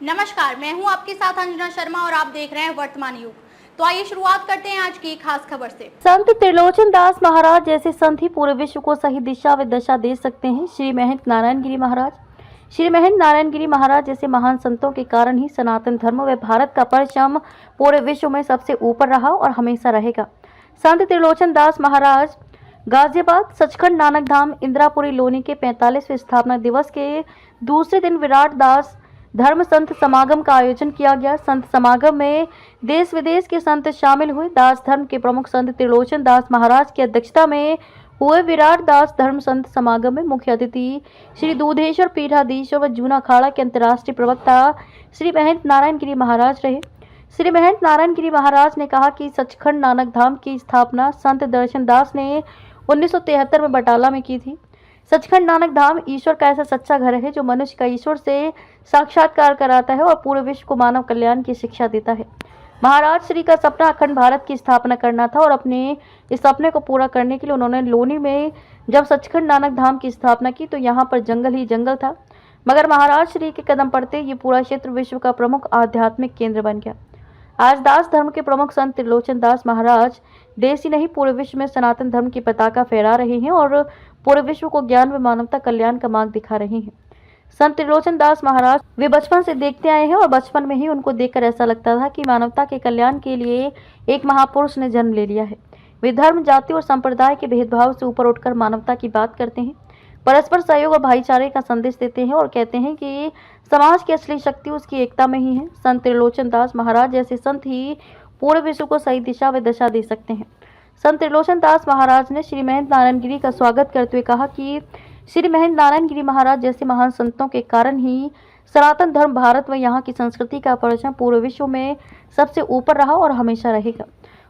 नमस्कार, मैं हूं आपके साथ अंजना शर्मा और आप देख रहे हैं वर्तमान युग। तो आइए शुरुआत करते हैं आज की खास खबर से। संत त्रिलोचन दास महाराज जैसे संत ही पूरे विश्व को सही दिशा व दशा दे सकते हैं। श्री महंत नारायण गिरी महाराज जैसे महान संतों के कारण ही सनातन धर्म व भारत का परचम पूरे विश्व में सबसे ऊपर रहा और हमेशा रहेगा। संत त्रिलोचन दास महाराज गाजियाबाद सचखंड नानक धाम इंदिरापुरी लोनी के 45वें स्थापना दिवस के दूसरे दिन विराट दास धर्म संत समागम का आयोजन किया गया। संत समागम में देश विदेश के संत शामिल हुए। दास धर्म के प्रमुख संत त्रिलोचन दास महाराज की अध्यक्षता में हुए विराट दास धर्म संत समागम में मुख्य अतिथि श्री दूधेश्वर पीठाधीश्वर व जूना अखाड़ा के अंतर्राष्ट्रीय प्रवक्ता श्री महंत नारायण गिरी महाराज रहे। श्री महंत नारायण गिरी महाराज ने कहा कि सचखंड नानक धाम की स्थापना संत दर्शन दास ने 1973 में बटाला में की थी। सचखंड नानक धाम ईश्वर का ऐसा सच्चा घर है जो मनुष्य का ईश्वर से साक्षात्कार कराता है और पूरे विश्व को मानव कल्याण की शिक्षा देता है। महाराज श्री का सपना अखंड भारत की स्थापना करना था और अपने इस सपने को पूरा करने के लिए उन्होंने लोनी में जब सचखंड नानक धाम की स्थापना की तो यहाँ पर जंगल ही जंगल था, मगर महाराज श्री के कदम पड़ते ये पूरा क्षेत्र विश्व का प्रमुख आध्यात्मिक केंद्र बन गया। आज दास धर्म के प्रमुख संत त्रिलोचन दास महाराज देश ही नहीं पूरे विश्व में सनातन धर्म की पताका फहरा रहे हैं और पूरे विश्व को ज्ञान व मानवता कल्याण का मार्ग दिखा रहे हैं। संत त्रिलोचन दास महाराज वे बचपन से देखते आए हैं और बचपन में ही उनको देखकर ऐसा लगता था कि मानवता के कल्याण के लिए एक महापुरुष ने जन्म ले लिया है। वे धर्म, जाति और संप्रदाय के भेदभाव से ऊपर उठकर मानवता की बात करते हैं, परस्पर सहयोग और भाईचारे का संदेश देते हैं और कहते हैं कि समाज की असली शक्ति उसकी एकता में ही है। संत त्रिलोचन दास महाराज जैसे संत ही पूरे विश्व को सही दिशा व दशा दे सकते हैं। संत त्रिलोचन दास महाराज ने श्री महंत नारायण गिरी का स्वागत करते हुए कहा कि श्री महंत नारायण गिरी महाराज जैसे महान संतों के कारण ही सनातन धर्म भारत व यहाँ की संस्कृति का परचम पूरे विश्व में सबसे ऊपर रहा और हमेशा रहेगा।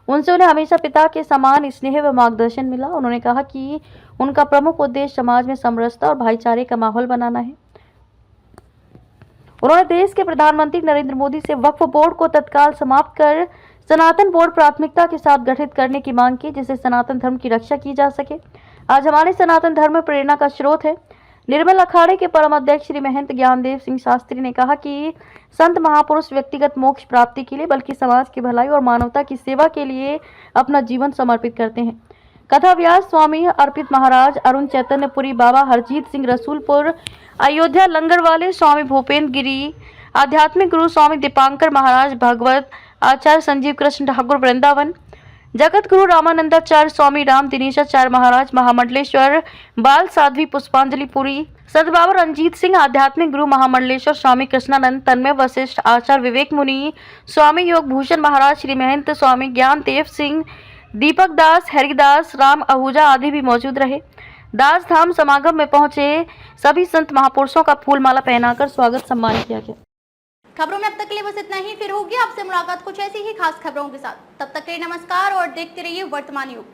उनसे उन्हें हमेशा पिता के समान स्नेह व मार्गदर्शन मिला। उन्होंने कहा कि उनका प्रमुख उद्देश्य समाज में समरसता और भाईचारे का माहौल बनाना है। उन्होंने देश के प्रधानमंत्री नरेंद्र मोदी से वक्फ बोर्ड को तत्काल समाप्त कर सनातन बोर्ड प्राथमिकता के साथ गठित करने की मांग की, जिससे सनातन धर्म की रक्षा की जा सके। आज हमारे सनातन धर्म में प्रेरणा का स्रोत है। निर्मल अखाड़े के परम अध्यक्ष श्री महंत ज्ञानदेव सिंह शास्त्री ने कहा कि संत महापुरुष व्यक्तिगत मोक्ष प्राप्ति के लिए बल्कि समाज की भलाई और मानवता की सेवा के लिए अपना जीवन समर्पित करते हैं। कथा व्यास स्वामी अर्पित महाराज, अरुण चैतन्यपुरी बाबा, हरजीत सिंह रसूलपुर, अयोध्या लंगर वाले स्वामी भूपेंद्र गिरी, आध्यात्मिक गुरु स्वामी दीपांकर महाराज भगवत, आचार्य संजीव कृष्ण ठाकुर वृंदावन, जगत गुरु रामानंदाचार्य स्वामी राम दिनेशाचार्य महाराज महामंडलेश्वर, बाल साध्वी पुष्पांजलि पुरी, संत बाबा रंजीत सिंह, आध्यात्मिक गुरु महामंडलेश्वर स्वामी कृष्णानंद, तन्मय वशिष्ठ, आचार्य विवेक मुनि, स्वामी योग भूषण महाराज, श्री महंत स्वामी ज्ञानदेव सिंह, दीपक दास, हरिदास, राम आहूजा आदि भी मौजूद रहे। दास धाम समागम में पहुंचे सभी संत महापुरुषों का फूलमाला पहनाकर स्वागत सम्मान किया गया। खबरों में अब तक के लिए बस इतना ही। फिर होगी आपसे मुलाकात कुछ ऐसी ही खास खबरों के साथ। तब तक के लिए नमस्कार और देखते रहिए वर्तमान युग।